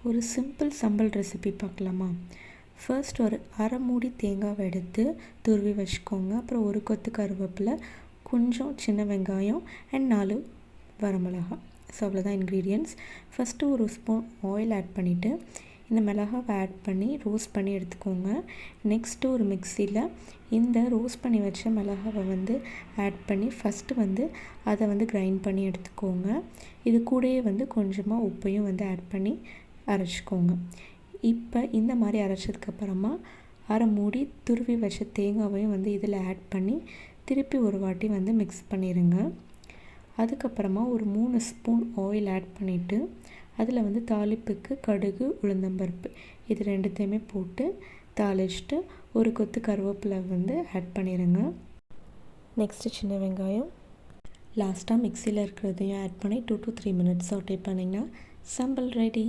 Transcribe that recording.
ஒரு சிம்பிள் சம்பல் ரெசிபி பார்க்கலாமா? ஃபர்ஸ்ட் ஒரு அரை மூடி தேங்காவை எடுத்து துருவி வச்சுக்கோங்க. அப்புறம் ஒரு கொத்து கருவேப்பிலை, கொஞ்சம் சின்ன வெங்காயம் அண்ட் 4 வரமிளகா. ஸோ அவ்வளோதான் இன்க்ரீடியன்ட்ஸ். ஃபஸ்ட்டு ஒரு ஸ்பூன் ஆயில் ஆட் பண்ணிவிட்டு இந்த மிளகாவை ஆட் பண்ணி ரோஸ்ட் பண்ணி எடுத்துக்கோங்க. நெக்ஸ்ட்டு ஒரு மிக்சியில் இந்த ரோஸ்ட் பண்ணி வச்ச மிளகாவை ஆட் பண்ணி ஃபஸ்ட்டு அதை கிரைண்ட் பண்ணி எடுத்துக்கோங்க. இது கூடயே கொஞ்சமாக உப்பையும் ஆட் பண்ணி அரைச்சிக்கோங்க. இப்போ இந்த மாதிரி அரைச்சதுக்கப்புறமா அரை மூடி துருவி வச்ச தேங்காவையும் இதில் ஆட் பண்ணி திருப்பி ஒரு வாட்டி மிக்ஸ் பண்ணிடுங்க. அதுக்கப்புறமா ஒரு 3 ஸ்பூன் ஆயில் ஆட் பண்ணிவிட்டு அதில் தாளிப்புக்கு கடுகு, உளுந்தம்பருப்பு இது ரெண்டுத்தையுமே போட்டு தாளிச்சிட்டு ஒரு கொத்து கருவேப்பிலை ஆட் பண்ணிடுங்க. நெக்ஸ்ட்டு சின்ன வெங்காயம், லாஸ்ட்டாக மிக்சியில் இருக்கிறதையும் ஆட் பண்ணி 2 to 3 minutes சாட்டே பண்ணிங்கன்னா சம்பல் ரெடி.